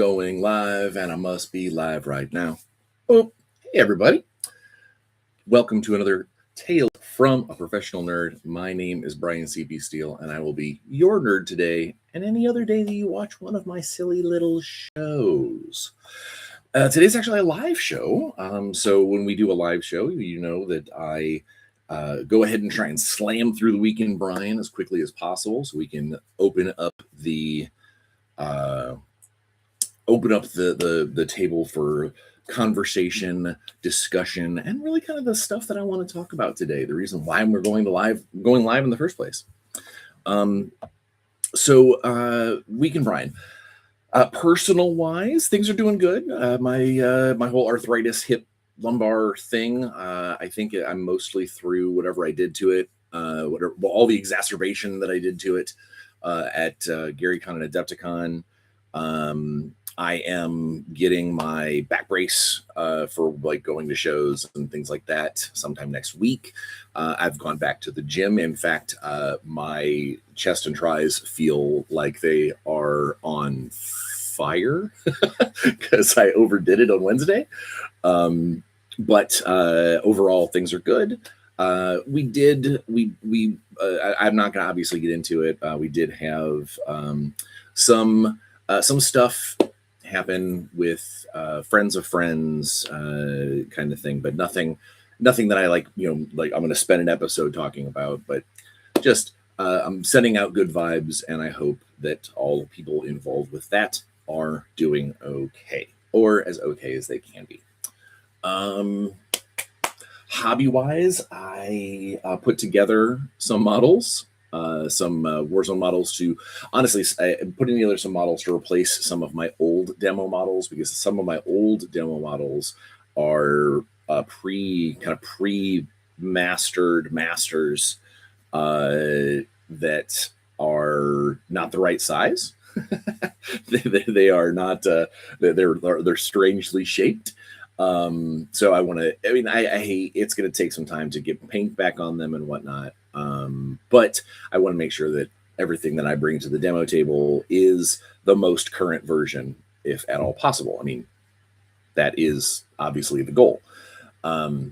going live, and I must be live right now. Oh, hey everybody. Welcome to another Tale from a Professional Nerd. My name is Bryan C.B. Steele, and I will be your nerd today and any other day that you watch one of my silly little shows. Today's actually a live show. So when we do a live show, you know that I go ahead and try and slam through the weekend Bryan as quickly as possible so we can open up the table for conversation, discussion, and really kind of the stuff that I want to talk about today. The reason why we're going live in the first place. Weekend Bryan. Personal wise, things are doing good. My whole arthritis hip lumbar thing. I think I'm mostly through whatever I did to it. All the exacerbation that I did to it at GaryCon and Adepticon. I am getting my back brace for like going to shows and things like that sometime next week. I've gone back to the gym. In fact, my chest and tries feel like they are on fire because I overdid it on Wednesday. But overall, things are good. I'm not going to obviously get into it. We did have some stuff happen with friends of friends kind of thing, but nothing that I like I'm going to spend an episode talking about, but just I'm sending out good vibes, and I hope that all people involved with that are doing okay, or as okay as they can be. Hobby wise, I put together some models, some Warzone models to, honestly, I'm putting together some models to replace some of my old demo models, because some of my old demo models are pre-mastered masters that are not the right size. they are not. They're strangely shaped. So I want to. I hate. It's going to take some time to get paint back on them and whatnot. But I want to make sure that everything that I bring to the demo table is the most current version, if at all possible. I mean, that is obviously the goal. But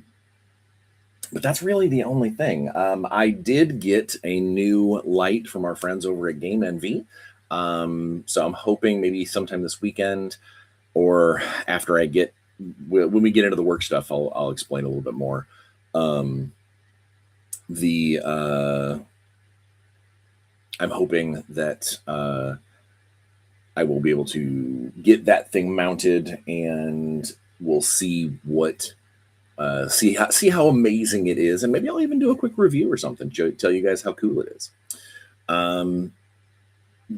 that's really the only thing. I did get a new light from our friends over at Game Envy. So I'm hoping maybe sometime this weekend, or after when we get into the work stuff, I'll explain a little bit more. I'm hoping that I will be able to get that thing mounted, and we'll see see how amazing it is, and maybe I'll even do a quick review or something, tell you guys how cool it is.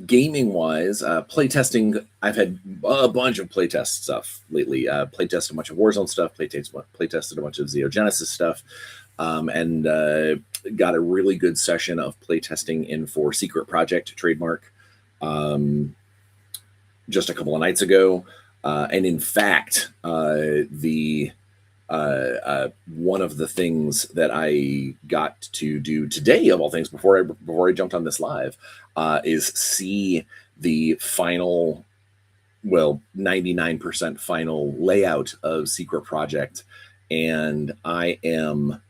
Gaming wise, playtesting, I've had a bunch of playtest stuff lately. Playtested a bunch of Warzone stuff, playtested a bunch of Xeogenesis stuff, and got a really good session of playtesting in for Secret Project trademark just a couple of nights ago. And in fact, one of the things that I got to do today, of all things, before I jumped on this live, is see the final, 99% final layout of Secret Project, and I am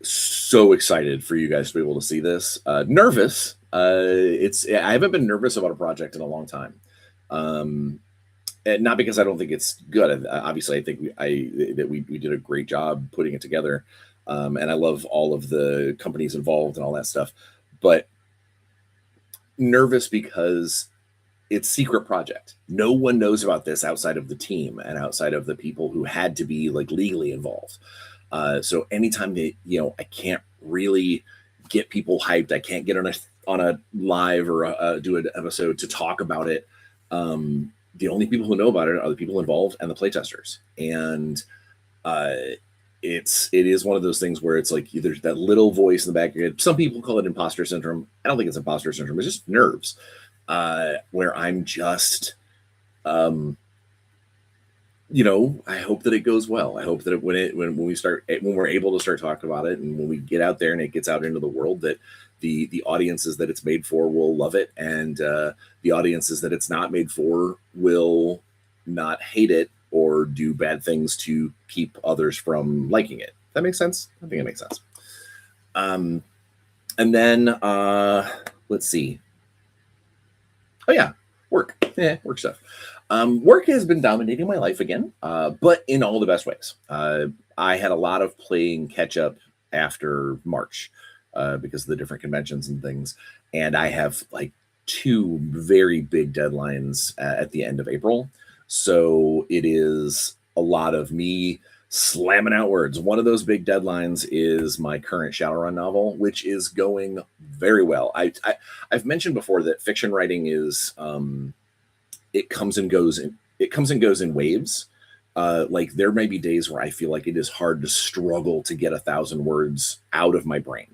so excited for you guys to be able to see this. Nervous. I haven't been nervous about a project in a long time. And not because I don't think it's good. Obviously, I think we did a great job putting it together, and I love all of the companies involved and all that stuff. But nervous because it's Secret Project. No one knows about this outside of the team and outside of the people who had to be like legally involved. So anytime that I can't really get people hyped, I can't get on a live or do an episode to talk about it. The only people who know about it are the people involved and the playtesters. And it is one of those things where it's like there's that little voice in the back of your head. Some people call it imposter syndrome. I don't think it's imposter syndrome. It's just nerves, where I'm just, I hope that it goes well. I hope that when we're able to start talking about it, and when we get out there and it gets out into the world, that the audiences that it's made for will love it, and the audiences that it's not made for will not hate it or do bad things to keep others from liking it. That makes sense? I think it makes sense. And then let's see. Oh yeah, work. Work stuff. Work has been dominating my life again, but in all the best ways. I had a lot of playing catch up after March because of the different conventions and things, and I have like 2 very big deadlines at the end of April. So it is a lot of me slamming out words. One of those big deadlines is my current Shadowrun novel, which is going very well. I've mentioned before that fiction writing is it comes and goes in waves. Like there may be days where I feel like it is hard to struggle to get 1,000 words out of my brain.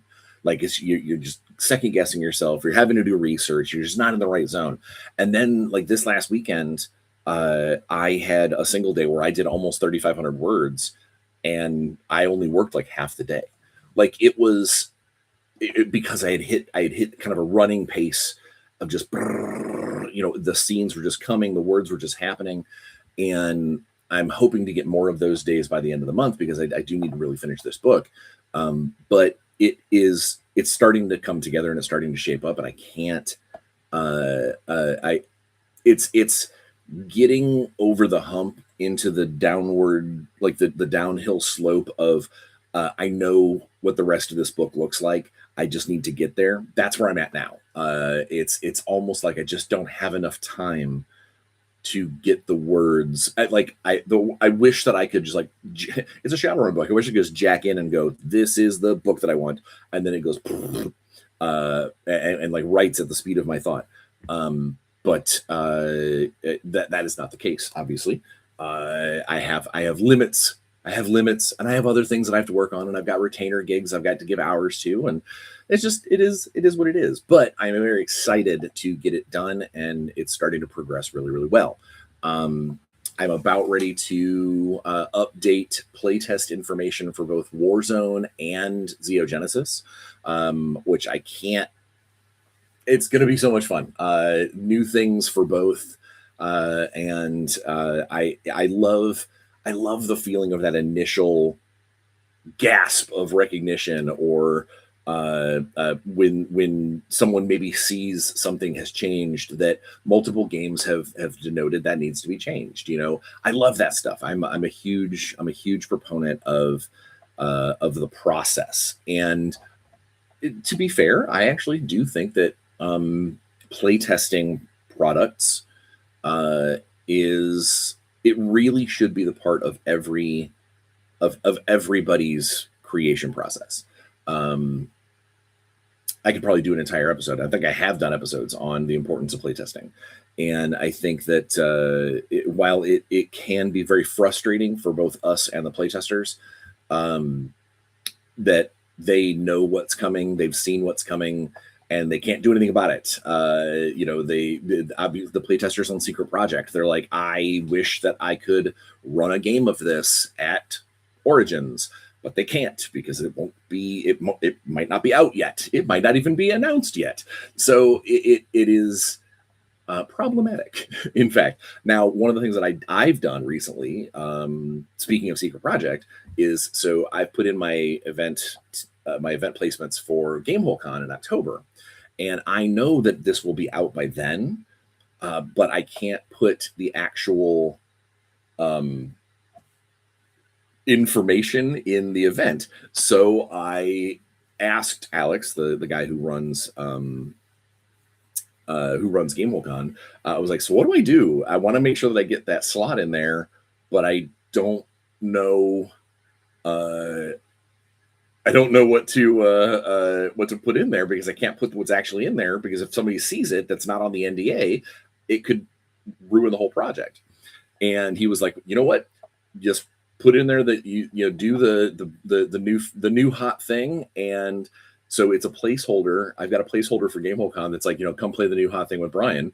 Like you're just second guessing yourself. You're having to do research. You're just not in the right zone. And then like this last weekend, I had a single day where I did almost 3,500 words, and I only worked like half the day. Like it was because I had hit kind of a running pace of just, the scenes were just coming, the words were just happening, and I'm hoping to get more of those days by the end of the month because I do need to really finish this book. But it's starting to come together and it's starting to shape up, and I can't. It's getting over the hump into the downward, like the downhill slope of I know what the rest of this book looks like. I just need to get there. That's where I'm at now. It's almost like I just don't have enough time to get the words. I wish that I could just like, it's a Shadowrun book. I wish I could just jack in and go, this is the book that I want. And then it goes, and like writes at the speed of my thought. But that is not the case, obviously. I have limits. I have limits, and I have other things that I have to work on, and I've got retainer gigs I've got to give hours to, and it is what it is. But I'm very excited to get it done, and it's starting to progress really, really well. I'm about ready to update playtest information for both Warzone and Xeogenesis, which I can't. It's going to be so much fun. New things for both, and I love the feeling of that initial gasp of recognition, or when someone maybe sees something has changed that multiple games have denoted that needs to be changed. I love that stuff. I'm a huge proponent of the process. And to be fair, I actually do think that playtesting products it really should be the part of everybody's creation process. I could probably do an entire episode. I think I have done episodes on the importance of playtesting. And I think that while it can be very frustrating for both us and the playtesters, that they know what's coming, they've seen what's coming, and they can't do anything about it. The playtesters on Secret Project, they're like, I wish that I could run a game of this at Origins, but they can't because it might not be out yet. It might not even be announced yet. So it is problematic. In fact, now one of the things that I've done recently, speaking of Secret Project, is so I've put in my event placements for GameholeCon in October, and I know that this will be out by then, but I can't put the actual information in the event. So I asked Alex, the guy who runs GameholeCon, I was like, so what do I do? I want to make sure that I get that slot in there, but I don't know. I don't know what to put in there because I can't put what's actually in there, because if somebody sees it that's not on the NDA, it could ruin the whole project. And he was like, you know what? Just put in there that you do the new hot thing. And so it's a placeholder. I've got a placeholder for GameholeCon that's like, come play the new hot thing with Bryan.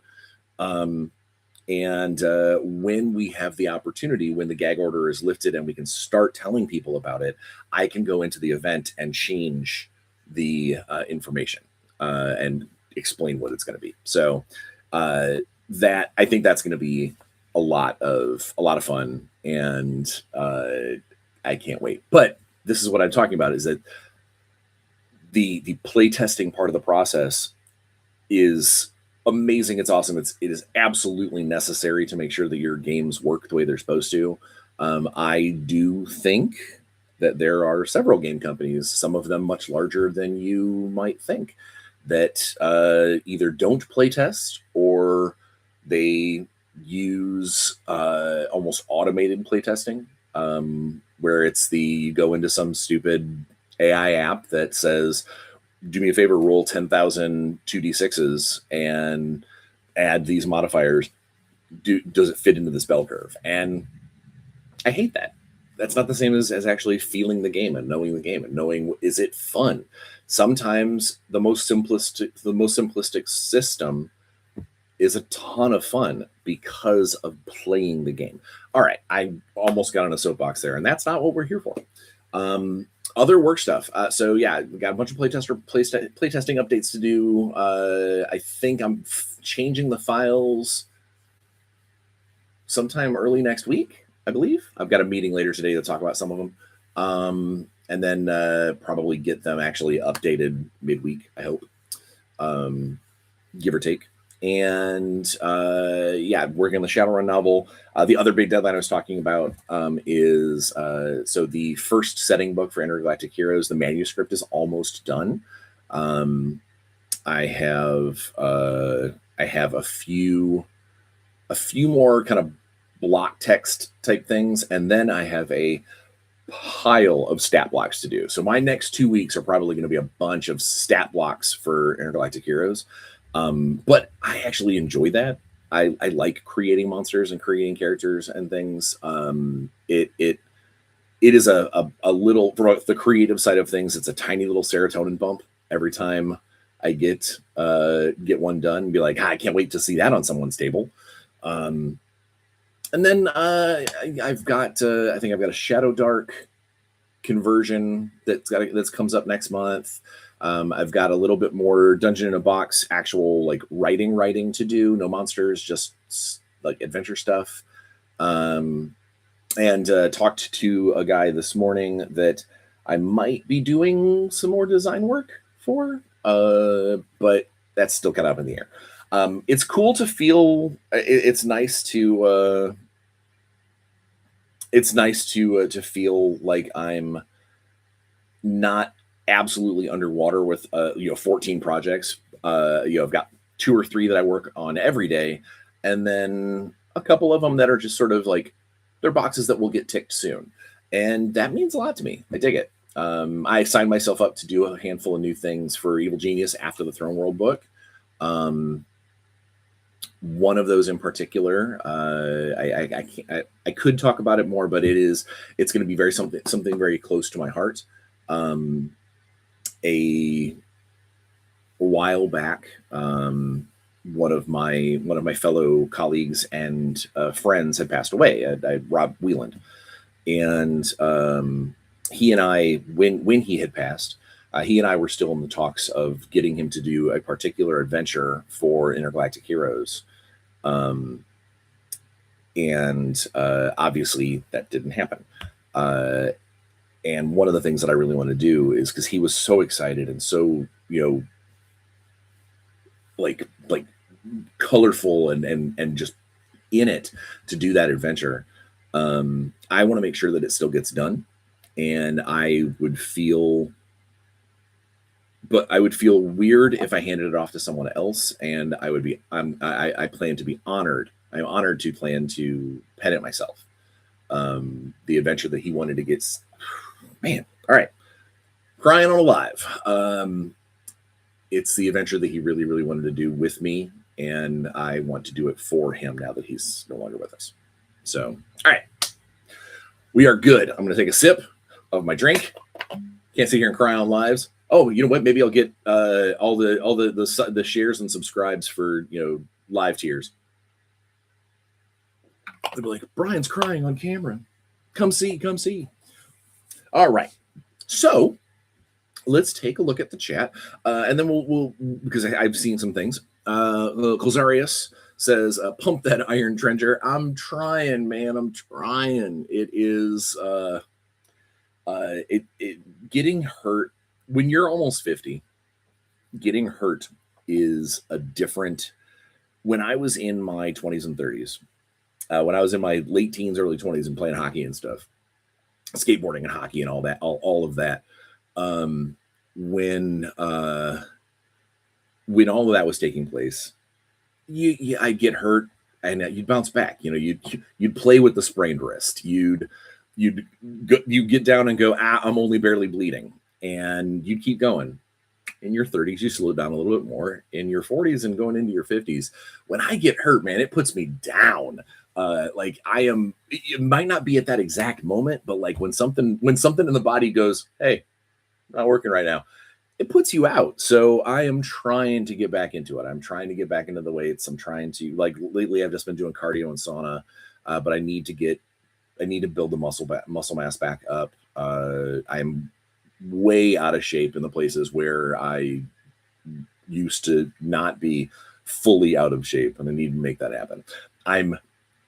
And when we have the opportunity, when the gag order is lifted and we can start telling people about it, I can go into the event and change the information. and explain what it's going to be. So that I think that's going to be a lot of fun, and I can't wait. But this is what I'm talking about: is that the playtesting part of the process is amazing. It's awesome. It is absolutely necessary to make sure that your games work the way they're supposed to. I do think that there are several game companies, some of them much larger than you might think, that either don't playtest or they use almost automated playtesting, where it's you go into some stupid AI app that says, do me a favor, roll 10,000 2d6s and add these modifiers. Does it fit into this bell curve? And I hate that. That's not the same as actually feeling the game and knowing the game and knowing, is it fun? Sometimes the most simplistic system is a ton of fun because of playing the game. All right, I almost got on a soapbox there, and that's not what we're here for. Other work stuff. So yeah, we got a bunch of playtesting updates to do. I think I'm changing the files sometime early next week, I believe. I've got a meeting later today to talk about some of them. And then probably get them actually updated midweek, I hope, give or take. And yeah, working on the Shadowrun novel. The other big deadline I was talking about is so the first setting book for Intergalactic Heroes, the manuscript is almost done. I have a few more kind of block text type things, and then I have a pile of stat blocks to do. So my next 2 weeks are probably going to be a bunch of stat blocks for Intergalactic Heroes. But I actually enjoy that. I like creating monsters and creating characters and things. It is a little, for the creative side of things, it's a tiny little serotonin bump every time I get one done and be like, I can't wait to see that on someone's table. And then I've got I think I've got a Shadow Dark conversion that comes up next month. I've got a little bit more Dungeon in a Box actual like writing to do. No monsters, just like adventure stuff. And talked to a guy this morning that I might be doing some more design work for, but that's still kind of up in the air. It's cool to feel. It's nice to feel like I'm not absolutely underwater with 14 projects. I've got 2 or 3 that I work on every day, and then a couple of them that are just sort of like, they're boxes that will get ticked soon, and that means a lot to me. I dig it. I signed myself up to do a handful of new things for Evil Genius after the Throne World book. One of those in particular, I could talk about it more, but it's going to be something very close to my heart. A while back, one of my fellow colleagues and friends had passed away. Rob Wieland, and he and I, when he had passed, he and I were still in the talks of getting him to do a particular adventure for Intergalactic Heroes. And obviously that didn't happen. And one of the things that I really want to do is, because he was so excited and so, like colorful and just in it to do that adventure. I want to make sure that it still gets done. And I would feel weird if I handed it off to someone else, and I plan to be honored. I'm honored to plan to pen it myself. The adventure that he wanted to get, man. All right. Crying on Alive. It's the adventure that he really, really wanted to do with me, and I want to do it for him now that he's no longer with us. So, all right. We are good. I'm going to take a sip of my drink. Can't sit here and cry on lives. Oh, you know what? Maybe I'll get all the shares and subscribes for live tiers. They'll be like, Brian's crying on camera. Come see. All right. So let's take a look at the chat, and then we'll because I've seen some things. Closarius says, "Pump that iron trencher." I'm trying, man. I'm trying. It is it getting hurt when you're almost 50. Getting hurt is a different. When I was in my 20s and 30s, when I was in my late teens, early 20s, and playing hockey and stuff, skateboarding and hockey and all that, all of that. When all of that was taking place, I'd get hurt and you'd bounce back. You'd play with the sprained wrist. You'd get down and go, I'm only barely bleeding, and you'd keep going. In your 30s, you slow down a little bit more. In your 40s and going into your 50s, when I get hurt, man, it puts me down. Like it might not be at that exact moment, but like when something in the body goes, hey, not working right now, it puts you out. So I am trying to get back into it. I'm trying to get back into the weights. I'm trying to, like, lately I've just been doing cardio and sauna, but I need to build the muscle mass back up. I'm way out of shape in the places where I used to not be fully out of shape, and I need to make that happen. I'm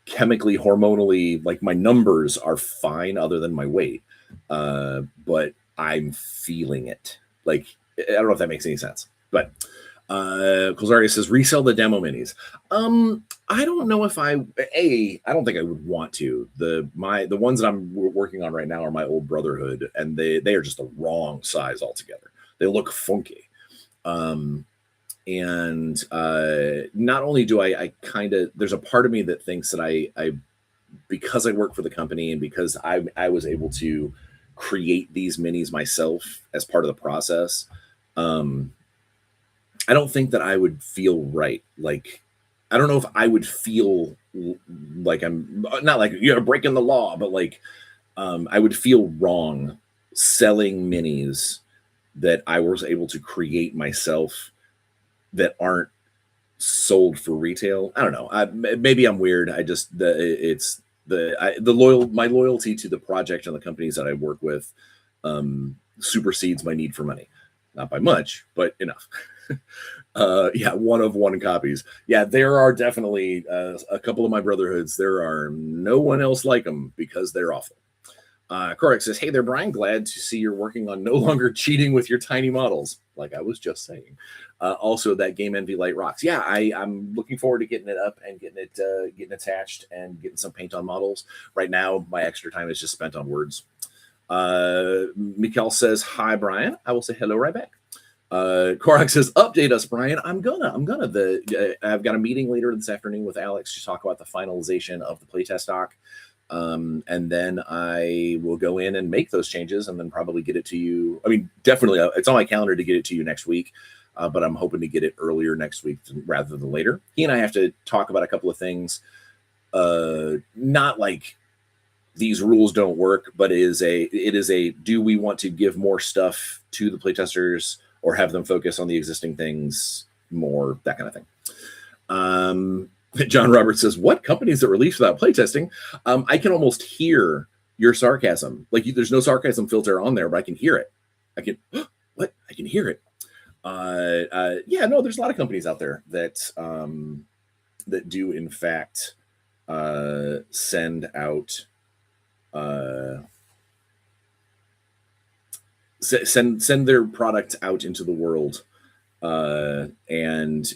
chemically, hormonally, like, my numbers are fine other than my weight, but I'm feeling it. Like, I don't know if that makes any sense, but Closaria says, resell the demo minis. I don't know if I don't think I would want to. The ones that I'm working on right now are my old Brotherhood, and they are just the wrong size altogether. They look funky. And not only do I kind of, there's a part of me that thinks that I because I work for the company and because I was able to create these minis myself as part of the process, I don't think that I would feel right. Like, I don't know if I would feel like I'm not like you're breaking the law, but like I would feel wrong selling minis that I was able to create myself that aren't sold for retail. I don't know. Maybe I'm weird. I just my loyalty to the project and the companies that I work with supersedes my need for money. Not by much, but enough. Yeah, one of one copies. Yeah, there are definitely a couple of my Brotherhoods. There are no one else like them because they're awful. Correct says, hey there, Bryan. Glad to see you're working on no longer cheating with your tiny models, like I was just saying. Also, that Game Envy light rocks. Yeah, I'm looking forward to getting it up and getting attached and getting some paint on models. Right now, my extra time is just spent on words. Mikkel says, hi, Bryan. I will say hello right back. Korak says, update us, Bryan. I've got a meeting later this afternoon with Alex to talk about the finalization of the playtest doc. And then I will go in and make those changes and then probably get it to you. I mean, definitely it's on my calendar to get it to you next week, but I'm hoping to get it earlier next week rather than later. He and I have to talk about a couple of things. Not like these rules don't work, but it is a do we want to give more stuff to the playtesters or have them focus on the existing things more, that kind of thing. John Roberts says, what companies that release without playtesting? I can almost hear your sarcasm. Like, there's no sarcasm filter on there, but I can hear it. I can hear it. Yeah, no, there's a lot of companies out there that that do in fact send out send their product out into the world and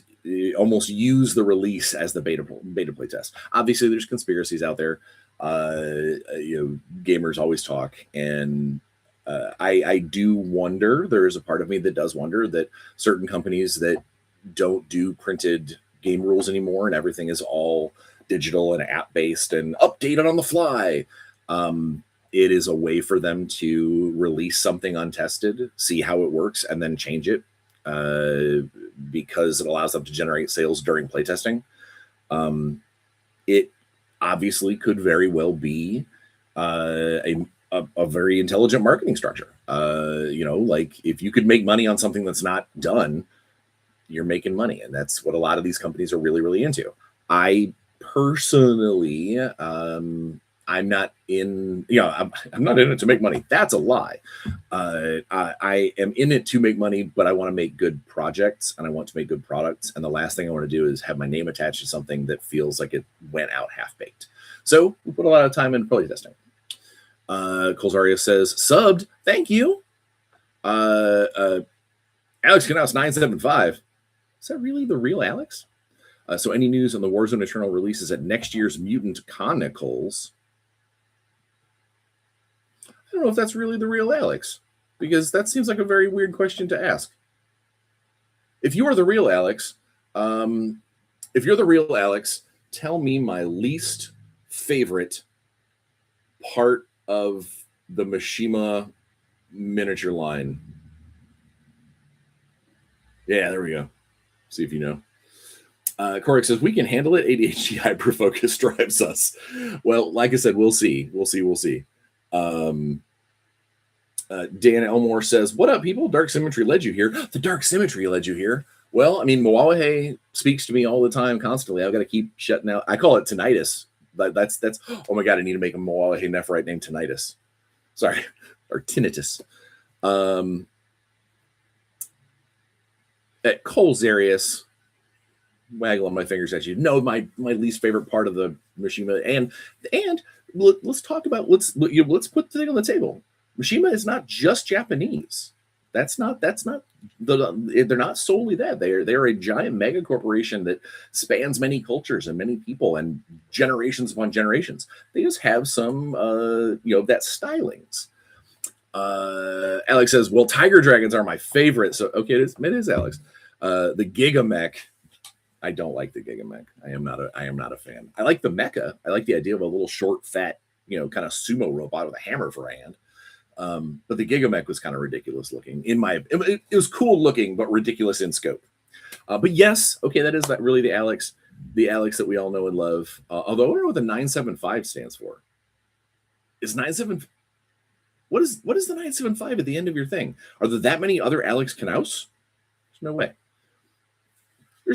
almost use the release as the beta play test. Obviously, there's conspiracies out there. Gamers always talk, and I do wonder. There is a part of me that does wonder that certain companies that don't do printed game rules anymore, and everything is all digital and app based and updated on the fly. It is a way for them to release something untested, see how it works, and then change it because it allows them to generate sales during playtesting. It obviously could very well be a very intelligent marketing structure. Like, if you could make money on something that's not done, you're making money. And that's what a lot of these companies are really, really into. I personally, I'm not in, I'm not in it to make money. That's a lie. I am in it to make money, but I want to make good projects and I want to make good products. And the last thing I want to do is have my name attached to something that feels like it went out half baked. So we put a lot of time into playtesting. Colzaria says, subbed. Thank you. Alex Knaus 975. Is that really the real Alex? So any news on the Warzone Eternal releases at next year's Mutant Chronicles? I don't know if that's really the real Alex, because that seems like a very weird question to ask. If you are the real Alex, tell me my least favorite part of the Mishima miniature line. Yeah, there we go. See if you know. Corey says, we can handle it. ADHD hyperfocus drives us. Well, like I said, we'll see. Dan Elmore says, what up, people? Dark Symmetry led you here. The Dark Symmetry led you here. Well, I mean, Moawahe speaks to me all the time, constantly. I've got to keep shutting out. I call it tinnitus. That's oh my God, I need to make a Moawahe Nephrite named Tinnitus. Sorry, or Tinnitus. At Colzarius, waggling my fingers at you. No, my least favorite part of the Mishima, and let's talk about let's put the thing on the table. Mishima is not just Japanese. They're not solely that. They're a giant mega corporation that spans many cultures and many people and generations upon generations. They just have some that stylings. Alex says, well, tiger dragons are my favorite. So okay, it is Alex. The Gigamech. I don't like the Gigamech. I am not a fan. I like the mecha. I like the idea of a little short, fat, kind of sumo robot with a hammer for a hand. But the Gigamech was kind of ridiculous looking. It was cool looking, but ridiculous in scope. But yes, okay, that is really the Alex that we all know and love. Although I don't know what the 975 stands for. Is 97? What is the 975 at the end of your thing? Are there that many other Alex Knaus? There's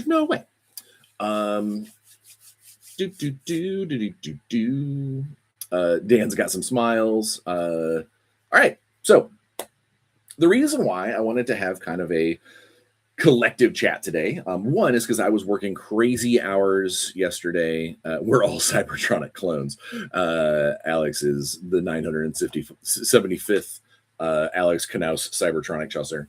no way. Dan's got some smiles. All right. So the reason why I wanted to have kind of a collective chat today, one is because I was working crazy hours yesterday. We're all Cybertronic clones. Alex is the 975th Alex Knaus Cybertronic Chaucer.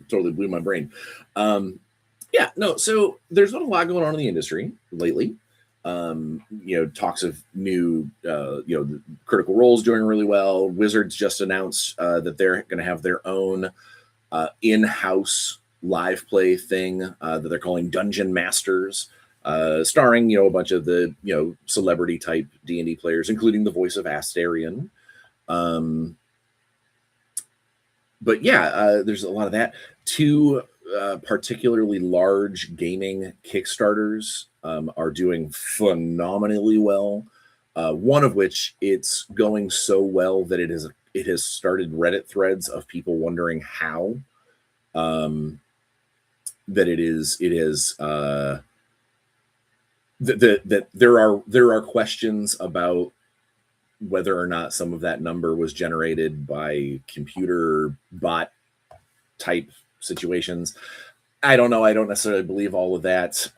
Totally blew my brain. So there's not a lot going on in the industry lately. Talks of new, Critical Role's doing really well. Wizards just announced that they're going to have their own in-house live play thing that they're calling Dungeon Masters, starring, a bunch of the, celebrity type D&D players, including the voice of Astarion. But yeah, there's a lot of that. Two particularly large gaming Kickstarters are doing phenomenally well. One of which it's going so well that it has started Reddit threads of people wondering how. That there are questions about whether or not some of that number was generated by computer bot type situations. I don't know. I don't necessarily believe all of that.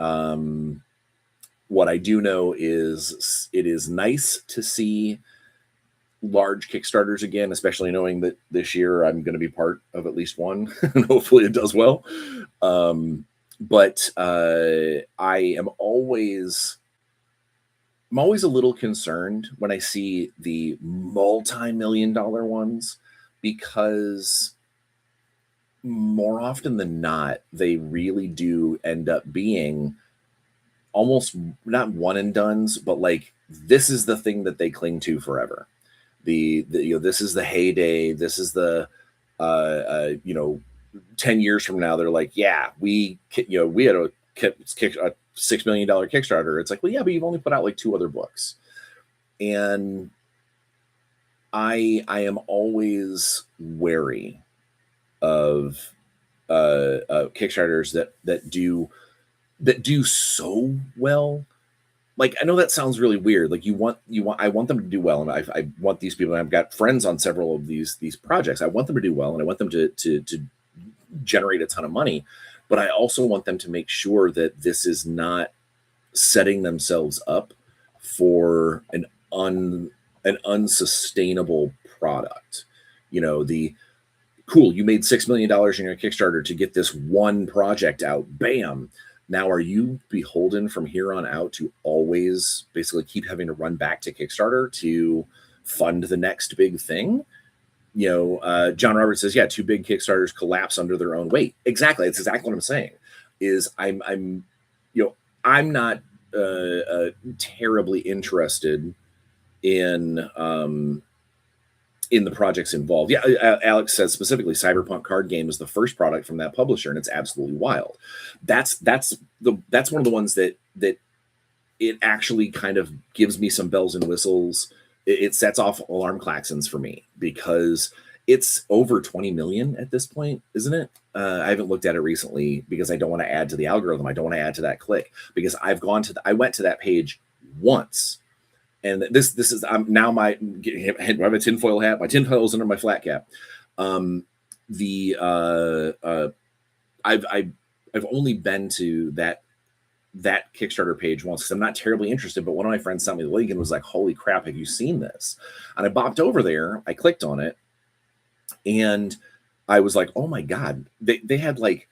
What I do know is it is nice to see large Kickstarters again, especially knowing that this year I'm going to be part of at least one, and hopefully it does well. But I am always a little concerned when I see the multi-million-dollar ones, because more often than not, they really do end up being almost not one and dones, but like this is the thing that they cling to forever. This is the heyday. This is the 10 years from now, they're like, yeah, we had a $6 million Kickstarter. It's like, well, yeah, but you've only put out like 2 other books. And I am always wary of Kickstarters that do that do so well. Like, I know that sounds really weird. Like, I want them to do well, and I want these people. And I've got friends on several of these projects. I want them to do well, and I want them to generate a ton of money. But I also want them to make sure that this is not setting themselves up for un an unsustainable product. You know, the cool, you made $6 million in your Kickstarter to get this one project out. Bam. Now, are you beholden from here on out to always basically keep having to run back to Kickstarter to fund the next big thing? John Roberts says, yeah, two big Kickstarters collapse under their own weight. Exactly. That's exactly what I'm saying. Is you know, I'm not terribly interested in the projects involved. Yeah, Alex says specifically, Cyberpunk card game is the first product from that publisher, and it's absolutely wild. That's one of the ones that it actually kind of gives me some bells and whistles. It sets off alarm klaxons for me because it's over 20 million at this point, isn't it? I haven't looked at it recently because I don't want to add to the algorithm. I don't want to add to that click because I went to that page once, and this is now I have a tinfoil hat. My tinfoil is under my flat cap. The I've only been to that Kickstarter page once because I'm not terribly interested, but one of my friends sent me the link and was like, holy crap, have you seen this? And I bopped over there, I clicked on it, and I was like, oh my God, they had like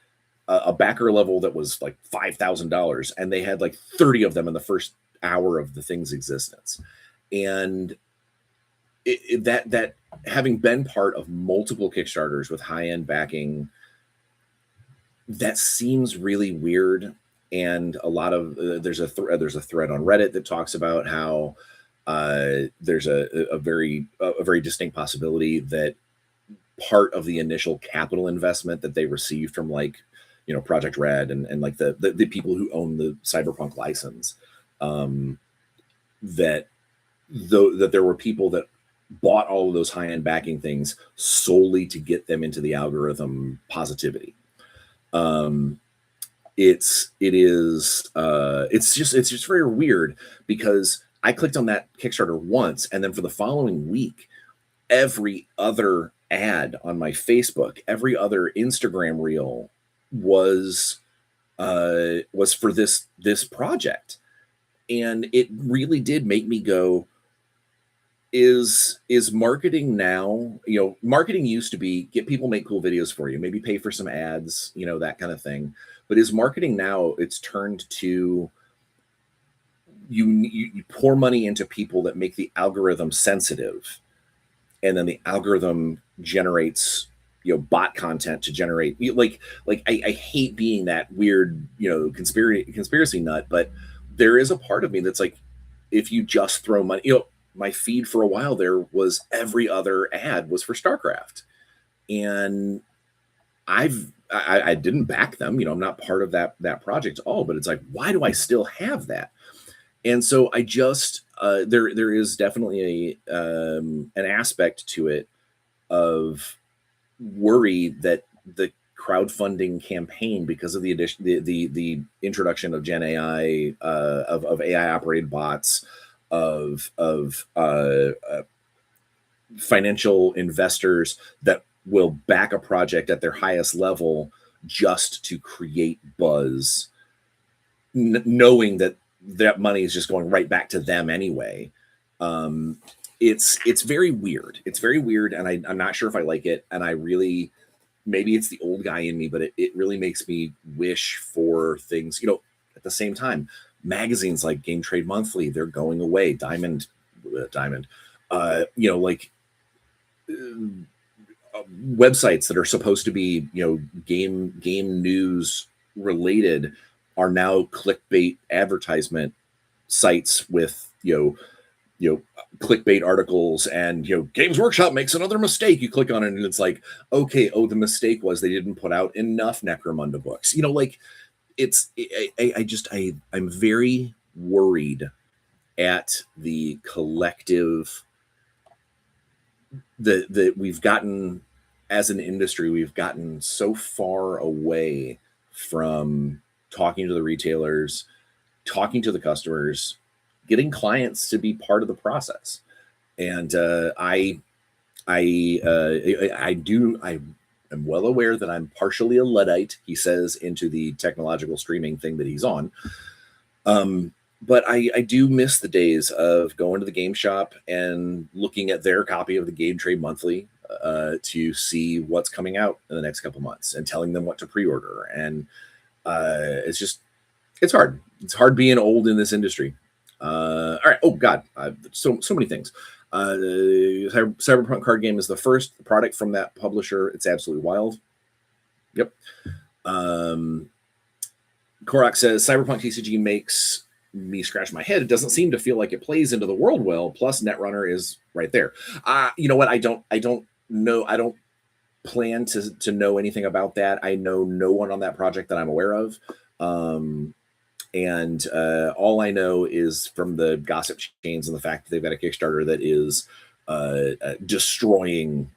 a backer level that was like $5,000, and they had like 30 of them in the first hour of the thing's existence. And that having been part of multiple Kickstarters with high-end backing, that seems really weird. And a lot of there's a thread on Reddit that talks about how there's a very distinct possibility that part of the initial capital investment that they received from Project Red and like the people who own the Cyberpunk license, that there were people that bought all of those high-end backing things solely to get them into the algorithm positivity. It's just very weird because I clicked on that Kickstarter once, and then for the following week, every other ad on my Facebook, every other Instagram reel was for this project. And it really did make me go, is marketing now, marketing used to be get people make cool videos for you, maybe pay for some ads, that kind of thing. But is marketing now, it's turned to you pour money into people that make the algorithm sensitive, and then the algorithm generates bot content to generate I hate being that weird conspiracy nut, but there is a part of me that's like, if you just throw money, my feed for a while there was every other ad was for StarCraft, and I didn't back them, I'm not part of that project at all, but it's like, why do I still have that? And so I just there is definitely an aspect to it of worry that the crowdfunding campaign, because of the addition, the introduction of Gen AI, of AI operated bots, of financial investors that will back a project at their highest level just to create buzz, knowing that money is just going right back to them anyway. It's very weird. It's very weird, and I'm not sure if I like it. And I really, maybe it's the old guy in me, but it really makes me wish for things. At the same time, magazines like Game Trade Monthly, they're going away. Diamond, websites that are supposed to be game news related are now clickbait advertisement sites with clickbait articles, and Games Workshop makes another mistake. You click on it and it's like, okay, the mistake was they didn't put out enough Necromunda books. I'm very worried at the collective that we've gotten as an industry. We've gotten so far away from talking to the retailers, talking to the customers, getting clients to be part of the process. And I am well aware that I'm partially a Luddite, he says, into the technological streaming thing that he's on. But I do miss the days of going to the game shop and looking at their copy of the Game Trade Monthly to see what's coming out in the next couple months and telling them what to pre-order. And it's hard. It's hard being old in this industry. All right. Oh God, so many things. Cyberpunk card game is the first product from that publisher. It's absolutely wild. Yep. Korak says Cyberpunk TCG makes me scratch my head. It doesn't seem to feel like it plays into the world well. Plus, Netrunner is right there. You know what? I don't know. I don't plan to know anything about that. I know no one on that project that I'm aware of. And all I know is from the gossip chains and the fact that they've got a Kickstarter that is destroying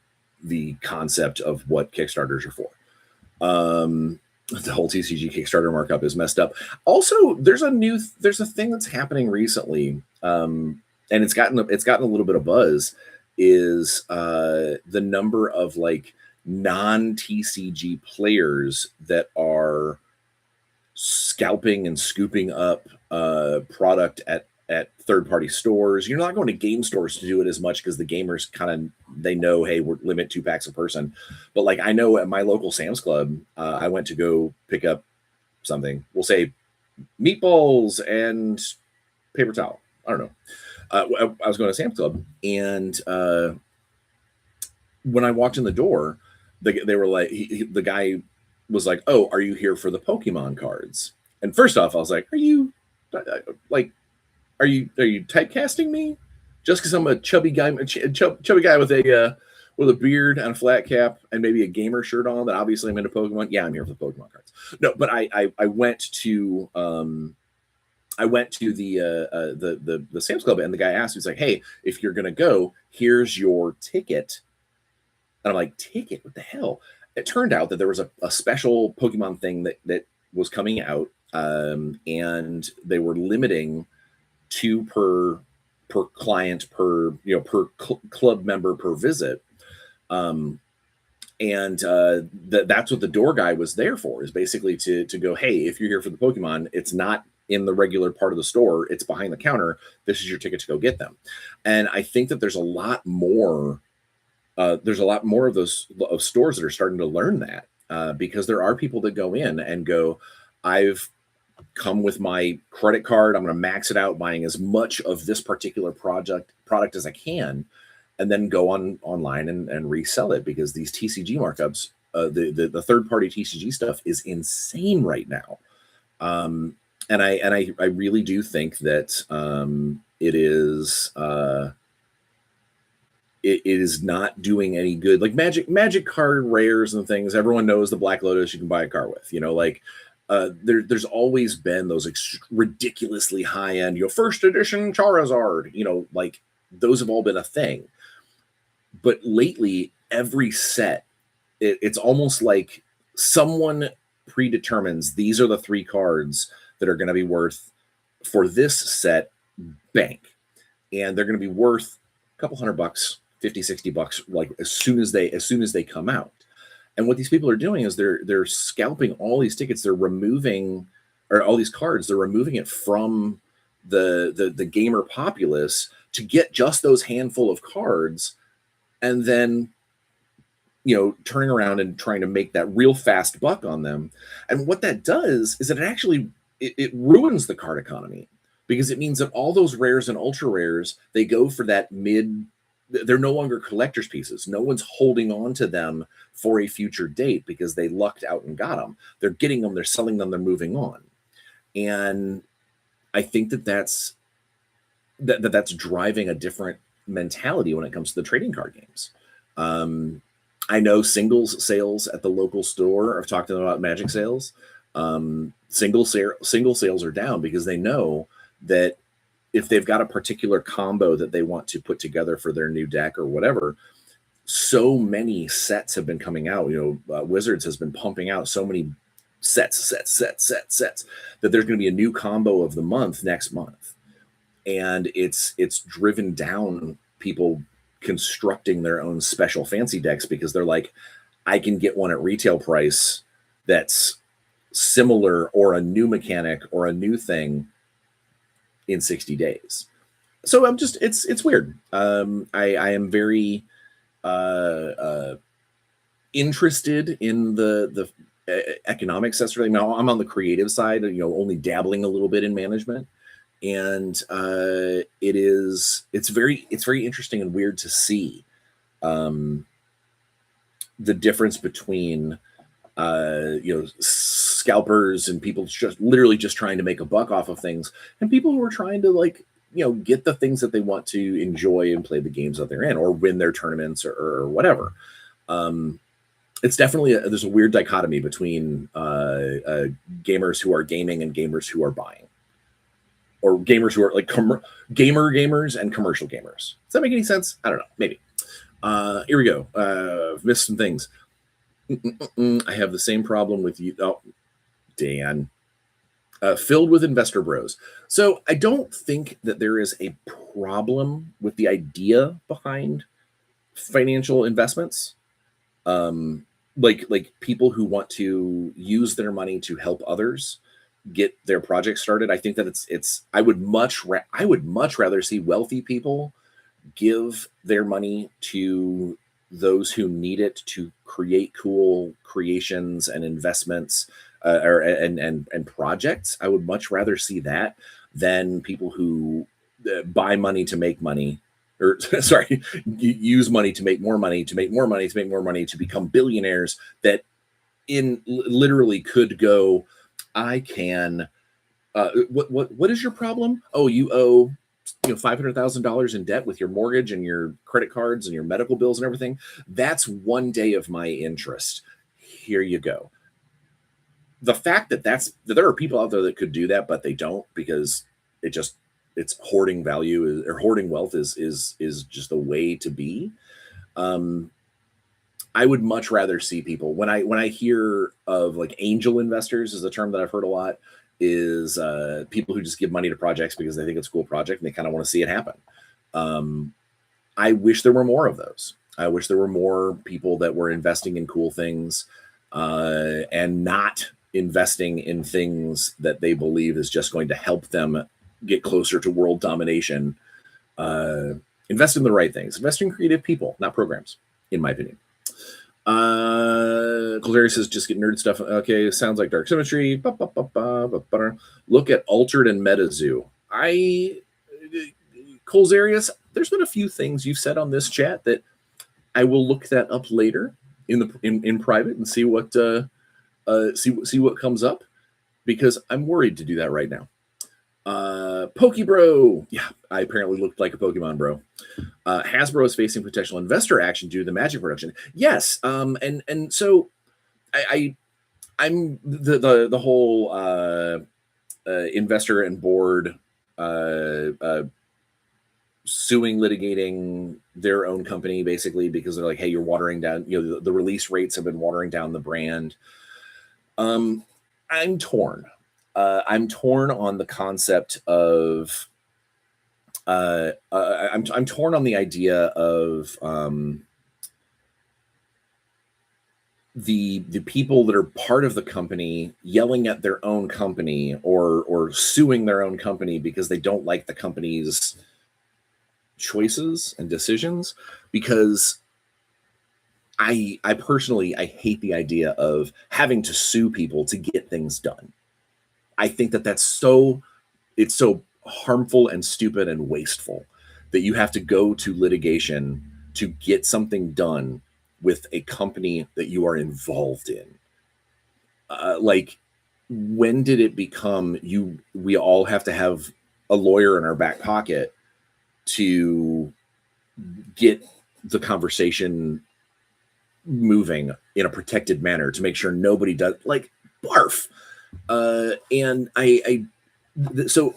the concept of what Kickstarters are for. The whole TCG Kickstarter markup is messed up. Also, there's a thing that's happening recently, and it's gotten a little bit of buzz. Is the number of like non-TCG players that are scalping and scooping up product at third-party stores. You're not going to game stores to do it as much because the gamers kind of, they know, hey, we're limit 2 packs a person. But like I know at my local Sam's Club, I went to go pick up something. We'll say meatballs and paper towel. I don't know. I was going to Sam's Club, and when I walked in the door, they were like, the guy was like, "Oh, are you here for the Pokemon cards?" And first off, I was like, "Are you typecasting me just because I'm a chubby guy with a beard and a flat cap and maybe a gamer shirt on? That obviously I'm into Pokemon. Yeah, I'm here for the Pokemon cards. No, but I went to the Sam's Club, and the guy asked me, he's like, "Hey, if you're gonna go, here's your ticket." And I'm like, "Ticket? What the hell?" It turned out that there was a special Pokemon thing that was coming out, and they were limiting 2 per client per club member per visit, and that's what the door guy was there for, is basically to go, "Hey, if you're here for the Pokemon, it's not in the regular part of the store, it's behind the counter. This is your ticket to go get them." And I think that there's a lot more of those stores that are starting to learn that, because there are people that go in and go, "I've come with my credit card. I'm going to max it out buying as much of this particular product as I can, and then go online and resell it," because these TCG markups, the third-party TCG stuff is insane right now. And I really do think that it is not doing any good. Like magic card rares and things, everyone knows the Black Lotus you can buy a car with, there's always been those ridiculously high end, first edition Charizard, like those have all been a thing. But lately, every set, it's almost like someone predetermines these are the 3 cards that are going to be worth for this set bank, and they're going to be worth a couple $100, $50, $60, like as soon as they come out. And what these people are doing is they're scalping all these tickets. They're removing, or all these cards, they're removing it from the gamer populace to get just those handful of cards, and then turning around and trying to make that real fast buck on them. And what that does is that it actually it ruins the card economy, because it means that all those rares and ultra rares, they go for that they're no longer collector's pieces. No one's holding on to them for a future date because they lucked out and got them. They're getting them, they're selling them, they're moving on. And I think that's driving a different mentality when it comes to the trading card games. I know singles sales at the local store. I've talked to them about Magic sales. Single sales are down because they know that if they've got a particular combo that they want to put together for their new deck or whatever, so many sets have been coming out. Wizards has been pumping out so many sets, that there's going to be a new combo of the month next month. And it's driven down people constructing their own special fancy decks because they're like, I can get one at retail price that's similar or a new mechanic or a new thing in 60 days. So I'm just, it's weird. I am very interested in the economics necessarily. Now I'm on the creative side, only dabbling a little bit in management, and it's very interesting and weird to see the difference between scalpers and people just literally just trying to make a buck off of things, and people who are trying to get the things that they want to enjoy and play the games that they're in or win their tournaments or whatever. It's definitely there's a weird dichotomy between gamers who are gaming and gamers who are buying, or gamers who are like gamers and commercial gamers. Does that make any sense? I don't know. Maybe. Here we go. I've missed some things. I have the same problem with you. Oh, Dan. Filled with investor bros. So I don't think that there is a problem with the idea behind financial investments. Like people who want to use their money to help others get their project started. I think that it's I would much rather see wealthy people give their money to those who need it to create cool creations and investments and projects. I would much rather see that than people who buy money to make money, or sorry, use money to make more money, to make more money, to make more money, to become billionaires that literally could go, I can, what is your problem? Oh, you owe $500,000 in debt with your mortgage and your credit cards and your medical bills and everything. That's one day of my interest. Here you go. The fact that there are people out there that could do that, but they don't, because it's hoarding value or hoarding wealth is just the way to be. I would much rather see people, when I hear of like angel investors is a term that I've heard a lot, is people who just give money to projects because they think it's a cool project and they kind of want to see it happen. I wish there were more of those. I wish there were more people that were investing in cool things and not investing in things that they believe is just going to help them get closer to world domination. Invest in the right things. Invest in creative people, not programs, in my opinion. Colzeri says, just get nerd stuff. Okay, sounds like Dark Symmetry. Look at Altered and MetaZoo. Colzerius, there's been a few things you've said on this chat that I will look that up later in private and see what see what comes up, because I'm worried to do that right now. Pokebro. Yeah, I apparently looked like a Pokemon bro. Hasbro is facing potential investor action due to the Magic production. Yes, and so I'm the whole investor and board suing, litigating their own company basically because they're like, hey, you're watering down. The release rates have been watering down the brand. I'm torn. I'm torn on the concept of. I'm torn on the idea of the people that are part of the company yelling at their own company or suing their own company because they don't like the company's choices and decisions. Because I personally hate the idea of having to sue people to get things done. I think it's so harmful and stupid and wasteful that you have to go to litigation to get something done with a company that you are involved in. Like, when did it become we all have to have a lawyer in our back pocket to get the conversation moving in a protected manner to make sure nobody does, like, barf. And so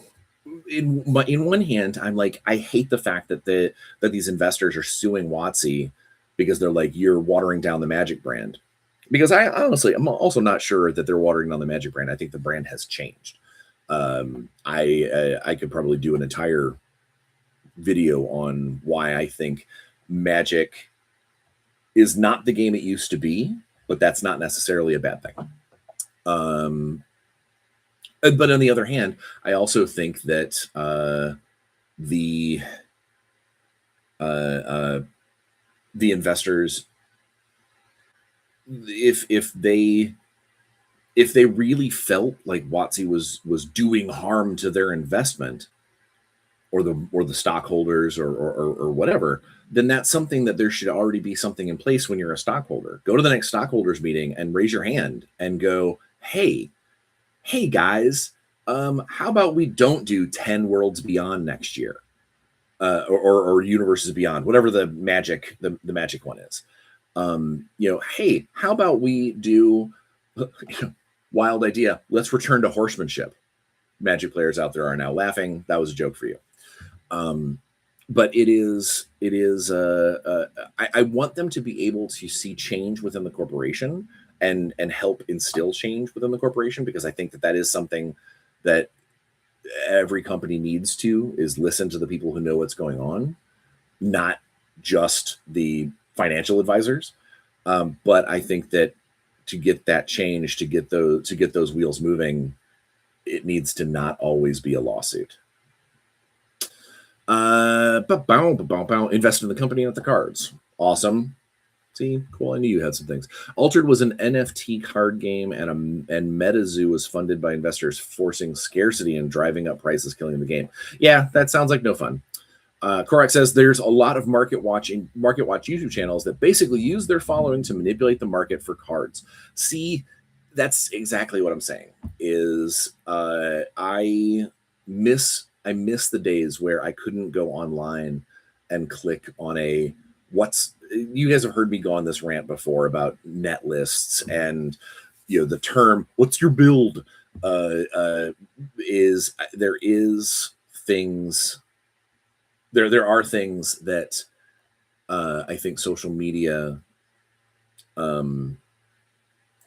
in one hand, I'm like, I hate the fact that these investors are suing WotC because they're like, you're watering down the Magic brand. because I honestly, I'm also not sure that they're watering down the Magic brand. I think the brand has changed. I could probably do an entire video on why I think Magic is not the game it used to be, but that's not necessarily a bad thing. But on the other hand, I also think that the uh, uh, the investors, if they really felt like WotC was doing harm to their investment, or the stockholders, or whatever, then that's something that there should already be something in place when you're a stockholder. Go to the next stockholders meeting and raise your hand and go, hey guys, how about we don't do 10 Worlds Beyond next year, or Universes Beyond, whatever the magic one is. Hey, how about we do wild idea? Let's return to horsemanship. Magic players out there are now laughing. That was a joke for you. But it is. I want them to be able to see change within the corporation and help instill change within the corporation, because I think that is something that every company needs to, is listen to the people who know what's going on, not just the financial advisors. But I think that to get that change, to get those wheels moving, it needs to not always be a lawsuit. Invest in the company, not the cards. Awesome. See, cool. I knew you had some things. Altered was an NFT card game, and MetaZoo was funded by investors, forcing scarcity and driving up prices, killing the game. Yeah, that sounds like no fun. Korak says there's a lot of Market Watch YouTube channels that basically use their following to manipulate the market for cards. See, that's exactly what I'm saying. Is I miss the days where I couldn't go online and click on you guys have heard me go on this rant before about net lists, and the term "what's your build" is there are things that I think social media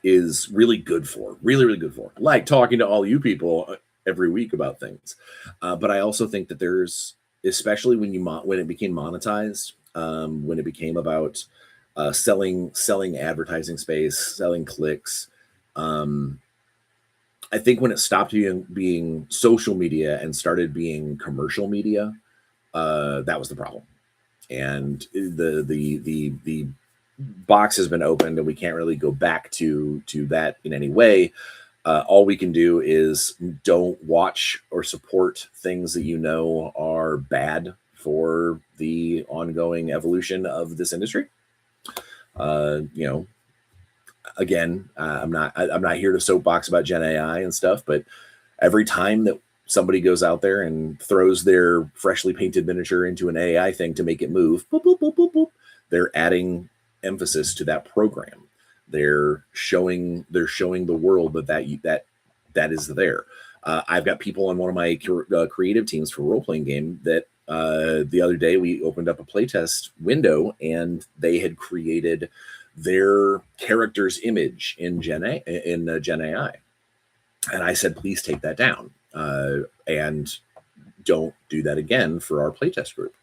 is really good for, really good for, like talking to all you people every week about things. But I also think that there's, especially when it became monetized, when it became about selling advertising space, selling clicks. I think when it stopped being social media and started being commercial media, that was the problem. And the box has been opened, and we can't really go back to that in any way. All we can do is don't watch or support things that are bad for the ongoing evolution of this industry. Again, I'm not here to soapbox about Gen AI and stuff, but every time that somebody goes out there and throws their freshly painted miniature into an AI thing to make it move, boop, boop, boop, boop, boop, they're adding emphasis to that program. They're showing the world that is there. I've got people on one of my creative teams for role-playing game that the other day we opened up a playtest window, and they had created their character's image in Gen AI. And I said, please take that down, and don't do that again for our playtest group.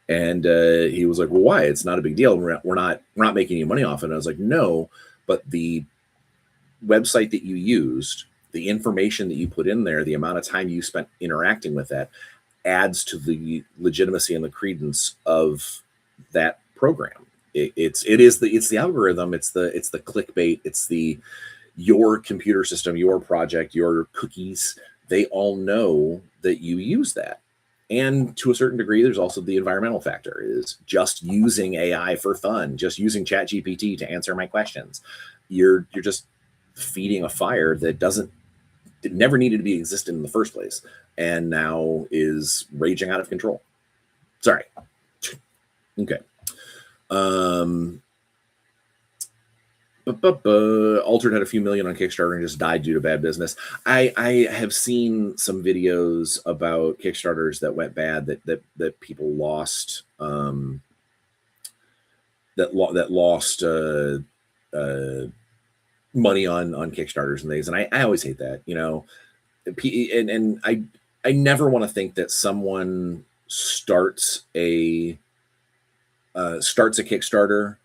And he was like, well, why? It's not a big deal. We're not making any money off it. And I was like, no, but the website that you used, the information that you put in there, the amount of time you spent interacting with that adds to the legitimacy and the credence of that program. It's the algorithm. It's the clickbait. It's your computer system, your project, your cookies. They all know that you use that. And to a certain degree, there's also the environmental factor, is just using AI for fun, just using ChatGPT to answer my questions. You're just feeding a fire that never needed to be existent in the first place, and now is raging out of control. Sorry. Okay. Altered had a few million on Kickstarter and just died due to bad business. I have seen some videos about Kickstarters that went bad, that people lost, that lost money on Kickstarters and things, and I always hate that, and I never want to think that someone starts a Kickstarter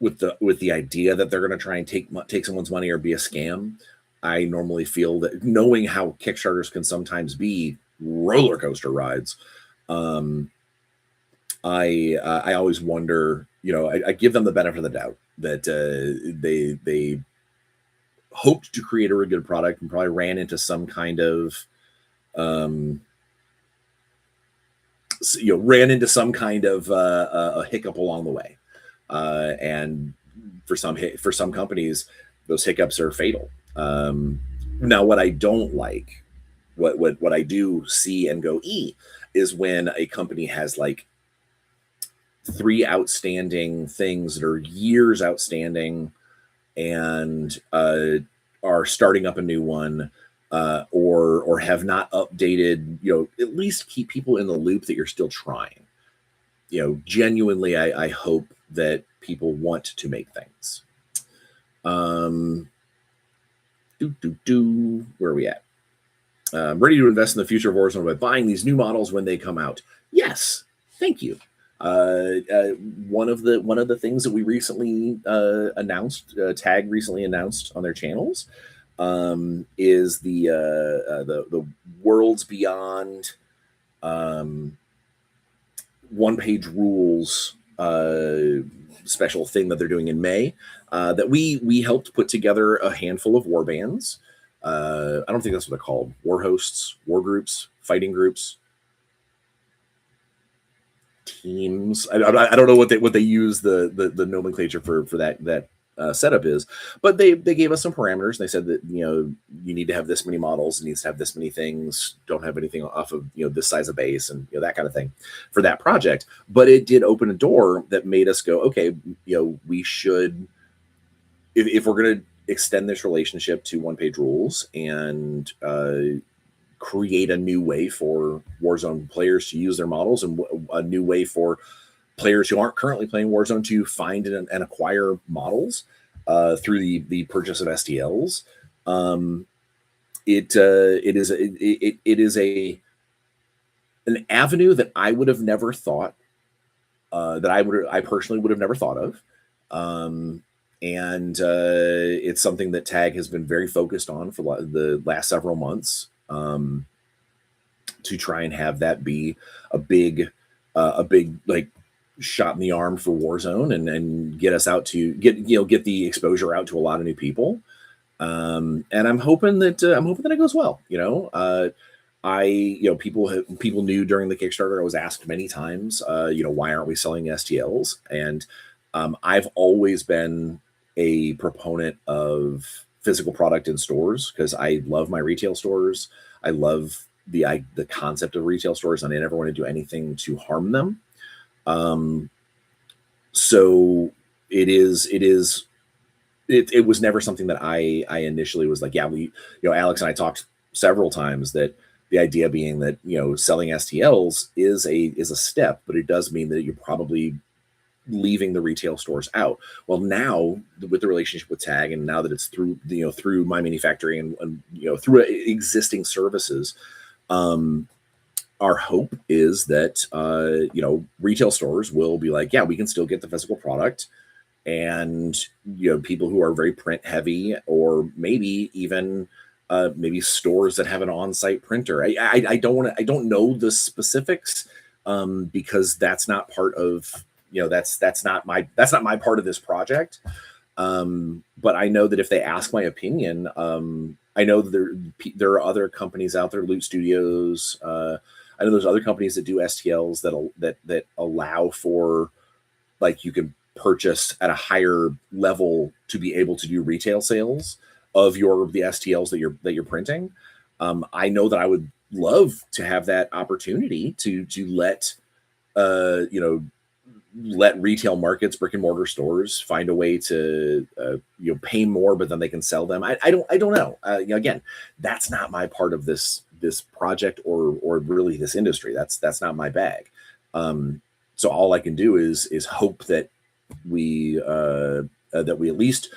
with the idea that they're going to try and take someone's money or be a scam. I normally feel that, knowing how Kickstarters can sometimes be roller coaster rides, um, I always wonder. I give them the benefit of the doubt that they hoped to create a really good product and probably ran into some kind of um, a hiccup along the way, and for some companies, those hiccups are fatal. Now, what I don't like, what I do see and go is when a company has like three outstanding things that are years outstanding, and are starting up a new one, or have not updated. At least keep people in the loop that you're still trying. Genuinely, I hope that people want to make things. Where are we at? Ready to invest in the future of Warzone by buying these new models when they come out. Yes, thank you. One of the things that we recently announced, Tag recently announced on their channels, is the Worlds Beyond one-page rules special thing that they're doing in May, that we helped put together a handful of war bands. I don't think that's what they're called. War hosts, war groups, fighting groups, teams. I don't know what they use the nomenclature for that setup is, but they gave us some parameters. And they said that you need to have this many models, it needs to have this many things, don't have anything off of this size of base, and that kind of thing for that project. But it did open a door that made us go, okay, we should, if we're going to extend this relationship to one page rules and create a new way for Warzone players to use their models, and a new way for players who aren't currently playing Warzone to find and acquire models through the purchase of STLs. It is an avenue that I would have never thought, that I personally would have never thought of. And it's something that Tag has been very focused on for the last several months, to try and have that be a big like shot in the arm for Warzone, and get us out to get the exposure out to a lot of new people. And I'm hoping that it goes well. People knew during the Kickstarter, I was asked many times, why aren't we selling STLs? And I've always been a proponent of physical product in stores, because I love my retail stores. I love the concept of retail stores, and I never want to do anything to harm them. So it was never something that I initially was like, yeah, Alex and I talked several times, that the idea being that selling STLs is a step, but it does mean that you're probably leaving the retail stores out. Well, now with the relationship with Tag, and now that it's through through my manufacturing and through existing services, our hope is that retail stores will be like, yeah, we can still get the physical product, and people who are very print heavy, or maybe even maybe stores that have an on-site printer. I don't know the specifics, because that's not part of that's not my part of this project. But I know that if they ask my opinion, I know that there are other companies out there, Loot Studios. I know there's other companies that do STLs that allow for, like, you can purchase at a higher level to be able to do retail sales of the STLs that you're printing. I know that I would love to have that opportunity to let retail markets, brick and mortar stores, find a way to pay more, but then they can sell them. I don't know. Again, that's not my part of this project, or really this industry. That's not my bag. So all I can do is hope that we at least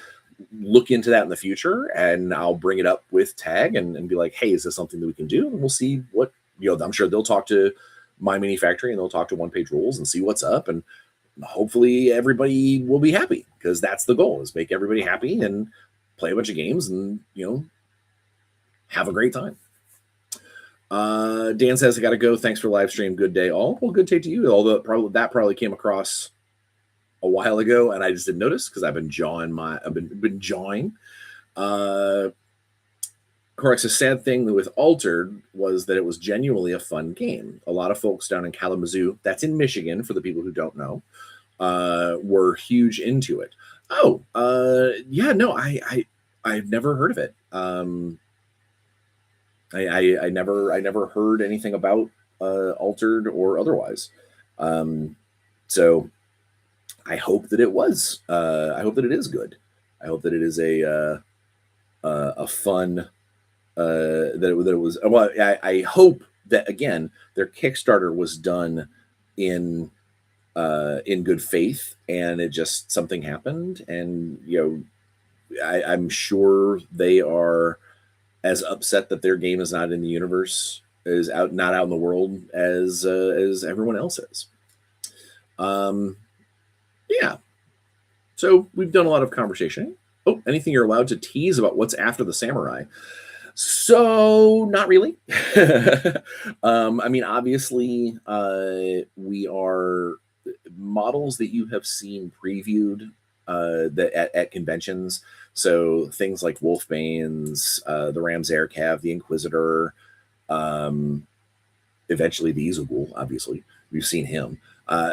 look into that in the future, and I'll bring it up with Tag and be like, hey, is this something that we can do? And we'll see what, I'm sure they'll talk to My Mini Factory and they'll talk to One Page Rules and see what's up. And hopefully everybody will be happy, because that's the goal, is make everybody happy and play a bunch of games and, have a great time. Dan says, I got to go. Thanks for live stream. Good day all. Well, good day to you. Although that probably came across a while ago and I just didn't notice because I've been jawing. Correct. The sad thing with Altered was that it was genuinely a fun game. A lot of folks down in Kalamazoo, that's in Michigan for the people who don't know, were huge into it. Oh, yeah, no, I've never heard of it. I never heard anything about Altered or otherwise. So I hope that it was. I hope that it is good. I hope that it is a fun. That it was. Well, I hope that, again, their Kickstarter was done in good faith, and it just something happened, and I'm sure they are as upset that their game is not in the universe, not out in the world as everyone else is. Yeah. So we've done a lot of conversation. Oh, anything you're allowed to tease about what's after the Samurai? So not really. I mean, obviously, we are models that you have seen previewed that at conventions. So things like Wolfbane's, the Ram's Air Cav, the Inquisitor, eventually the Izugul, obviously. We've seen him.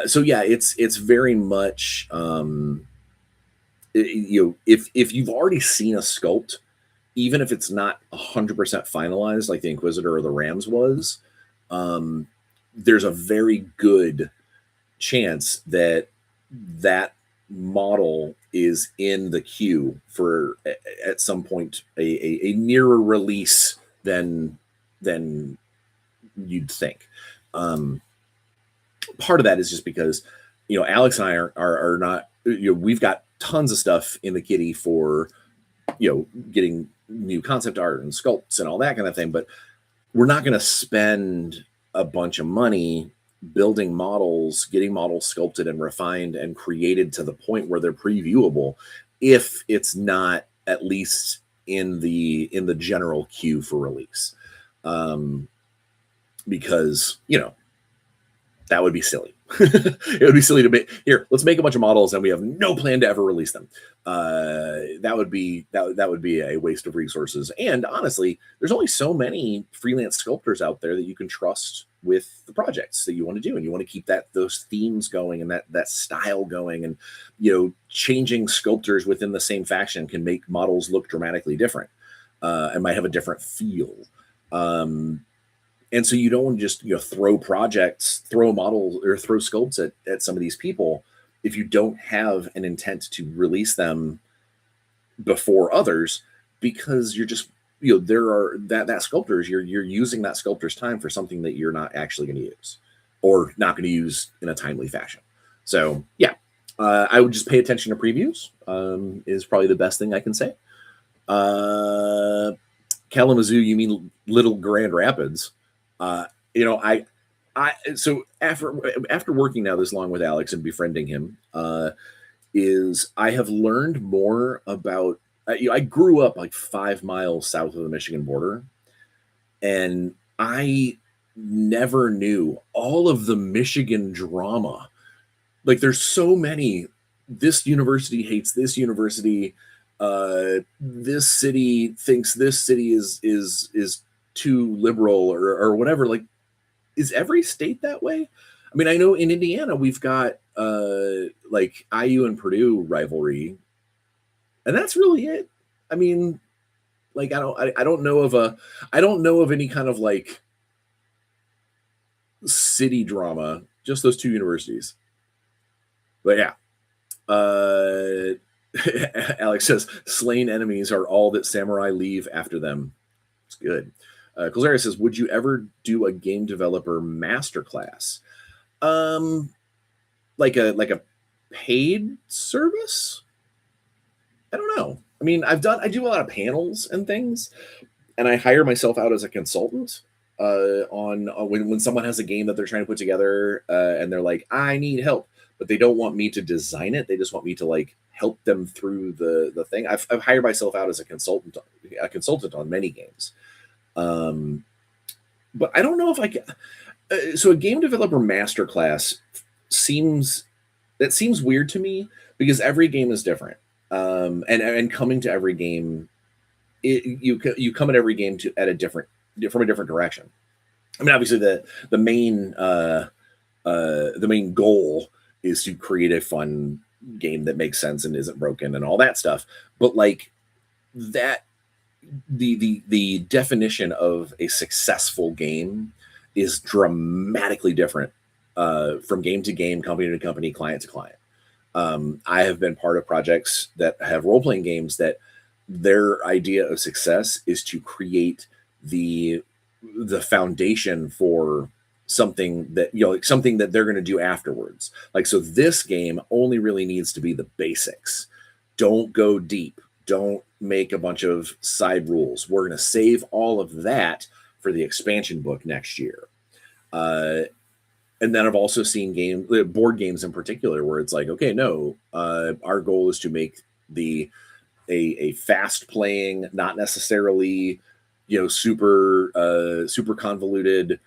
So yeah, it's very much if you've already seen a sculpt, even if it's not 100% finalized like the Inquisitor or the Rams was, there's a very good chance that model is in the queue for at some point a nearer release than you'd think. Part of that is just because Alex and I are not, we've got tons of stuff in the kitty for getting new concept art and sculpts and all that kind of thing, but we're not going to spend a bunch of money building models, getting models sculpted and refined and created to the point where they're previewable if it's not at least in the general queue for release. Because that would be silly. It would be silly to make let's make a bunch of models and we have no plan to ever release them. That would be a waste of resources. And honestly, there's only so many freelance sculptors out there that you can trust with the projects that you want to do, and you want to keep those themes going and that style going. And changing sculptors within the same faction can make models look dramatically different and might have a different feel. And so you don't want to just throw models or throw sculpts at some of these people if you don't have an intent to release them before others, because you're just there are that sculptors, you're using that sculptor's time for something that you're not actually going to use or not going to use in a timely fashion. So yeah, I would just pay attention to previews. Is probably the best thing I can say. Kalamazoo, you mean Little Grand Rapids? So after working now this long with Alex and befriending him, is I have learned more about. I grew up like 5 miles south of the Michigan border, and I never knew all of the Michigan drama. Like, there's so many. This university hates this university. This city thinks this city is too liberal or whatever. Like, is every state that way? I mean, I know in Indiana we've got like IU and Purdue rivalry, and that's really it. I mean, like I don't know of any kind of like city drama. Just those two universities. But yeah, Alex says slain enemies are all that samurai leave after them. It's good. Colzaria says, would you ever do a game developer masterclass? Like a paid service? I don't know. I mean, I do a lot of panels and things, and I hire myself out as a consultant on when someone has a game that they're trying to put together, and they're like, I need help, but they don't want me to design it. They just want me to like help them through the thing. I've hired myself out as a consultant on many games. Um, but I don't know if I can. So a game developer masterclass seems seems weird to me because every game is different. And coming to every game, you come at every game to at a different from a different direction. I mean, obviously the main goal is to create a fun game that makes sense and isn't broken and all that stuff. But like that, the definition of a successful game is dramatically different from game to game, company to company, client to client. I have been part of projects that have role playing games that their idea of success is to create the foundation for something that like something that they're going to do afterwards. Like, so this game only really needs to be the basics. Don't go deep. Don't make a bunch of side rules. We're going to save all of that for the expansion book next year. And then I've also seen board games in particular, where it's like, okay, no, our goal is to make a fast playing, not necessarily, super convoluted.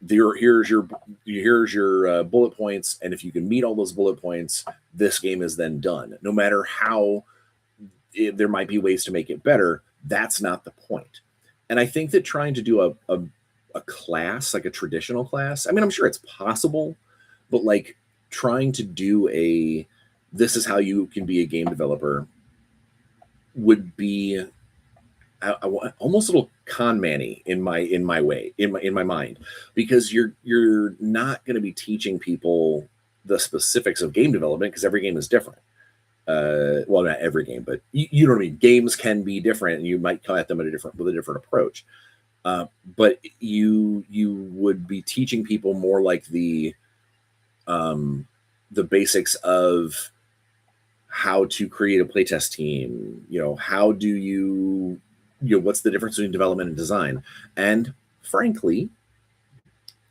Here's your bullet points, and if you can meet all those bullet points, this game is then done. No matter how there might be ways to make it better, that's not the point. And I think that trying to do a class, like a traditional class, I mean, I'm sure it's possible, but like trying to do this is how you can be a game developer would be almost a little con manny in my mind, because you're not going to be teaching people the specifics of game development, because every game is different. Well, not every game, but you know what I mean. Games can be different, and you might come at them with a different approach. But you would be teaching people more like the basics of how to create a playtest team. How do what's the difference between development and design? And frankly,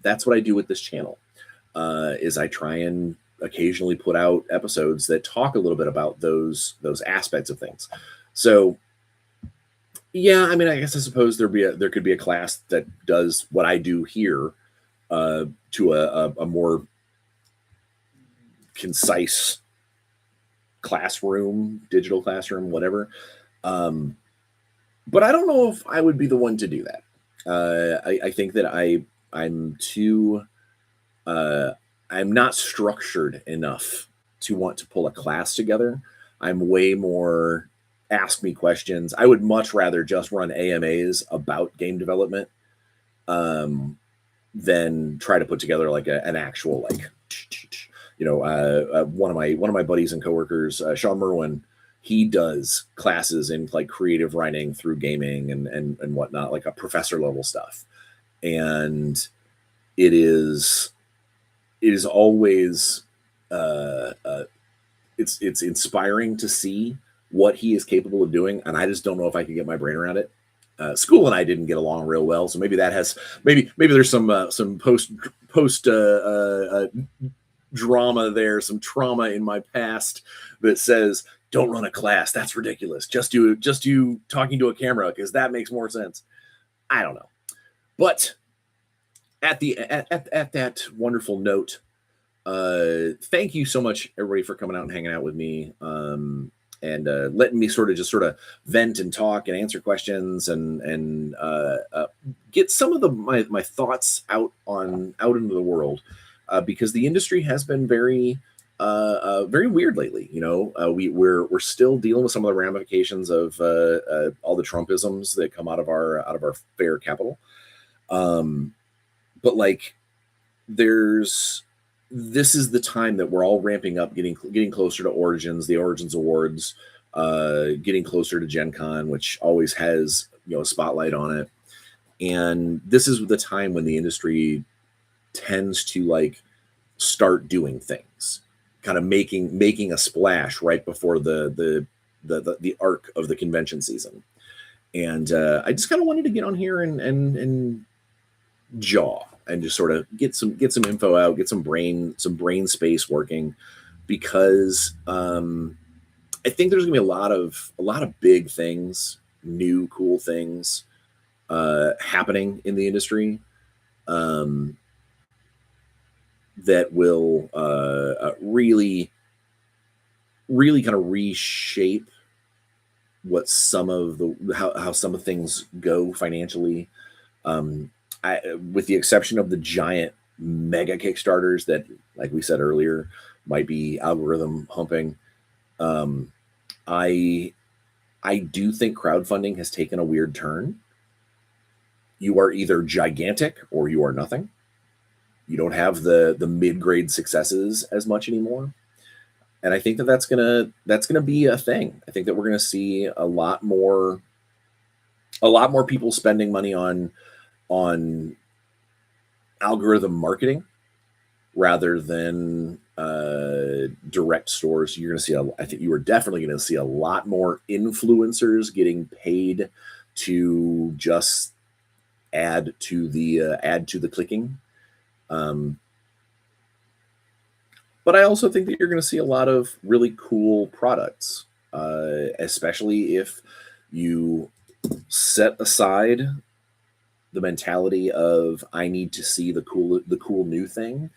that's what I do with this channel. Is I try and occasionally put out episodes that talk a little bit about those aspects of things. So yeah, I mean, I guess I suppose there could be a class that does what I do here, to a more concise classroom, digital classroom, whatever. But I don't know if I would be the one to do that. I think that I'm too I'm not structured enough to want to pull a class together. I'm way more ask me questions. I would much rather just run AMAs about game development than try to put together like an actual like one of my buddies and coworkers, Sean Merwin. He does classes in like creative writing through gaming and whatnot, like a professor level stuff. And it is always it's inspiring to see what he is capable of doing, and I just don't know if I could get my brain around it. School and I didn't get along real well, so maybe that has maybe there's some post drama there, some trauma in my past that says don't run a class. That's ridiculous. Just do talking to a camera, because that makes more sense. I don't know, but at that wonderful note, thank you so much, everybody, for coming out and hanging out with me, and letting me sort of vent and talk and answer questions and get some of my thoughts out into the world, because the industry has been very weird lately. We're still dealing with some of the ramifications of all the Trumpisms that come out of our fair capital. But like, this is the time that we're all ramping up, getting closer to Origins, the Origins Awards, getting closer to Gen Con, which always has a spotlight on it. And this is the time when the industry tends to like start doing things, kind of making a splash right before the the arc of the convention season. And I just kind of wanted to get on here and jaw and just sort of get some info out, get some brain space working, because I think there's gonna be a lot of big things, new cool things happening in the industry that will really kind of reshape what some of the how some of things go financially. With the exception of the giant mega Kickstarters that, like we said earlier, might be algorithm humping. I do think crowdfunding has taken a weird turn. You are either gigantic or you are nothing. You don't have the mid-grade successes as much anymore. And I think that's gonna be a thing. I think that we're gonna see a lot more people spending money on algorithm marketing rather than direct stores. You're gonna see I think you are definitely gonna see a lot more influencers getting paid to just add to the clicking. But I also think that you're going to see a lot of really cool products, especially if you set aside the mentality of I need to see the cool new thing,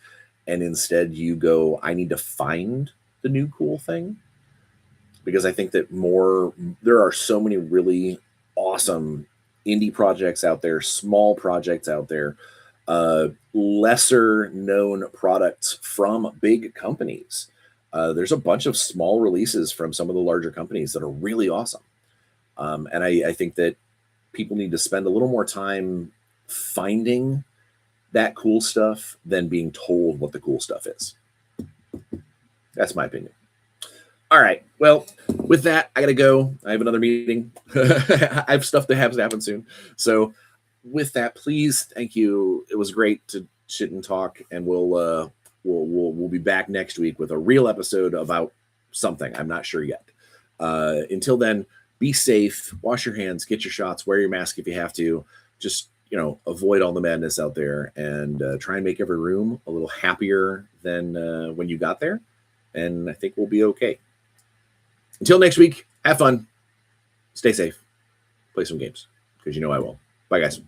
and instead you go, I need to find the new cool thing. Because I think that there are so many really awesome indie projects out there, small projects out there, lesser known products from big companies. There's a bunch of small releases from some of the larger companies that are really awesome. And I think that people need to spend a little more time finding that cool stuff than being told what the cool stuff is. That's my opinion. All right. Well, with that, I got to go. I have another meeting. I have stuff that has to happen soon. So with that, please, thank you. It was great to sit and talk, and we'll be back next week with a real episode about something. I'm not sure yet. Until then, be safe, wash your hands, get your shots, wear your mask if you have to. Just, avoid all the madness out there, and try and make every room a little happier than when you got there. And I think we'll be okay. Until next week, have fun, stay safe, play some games, because I will. Bye, guys.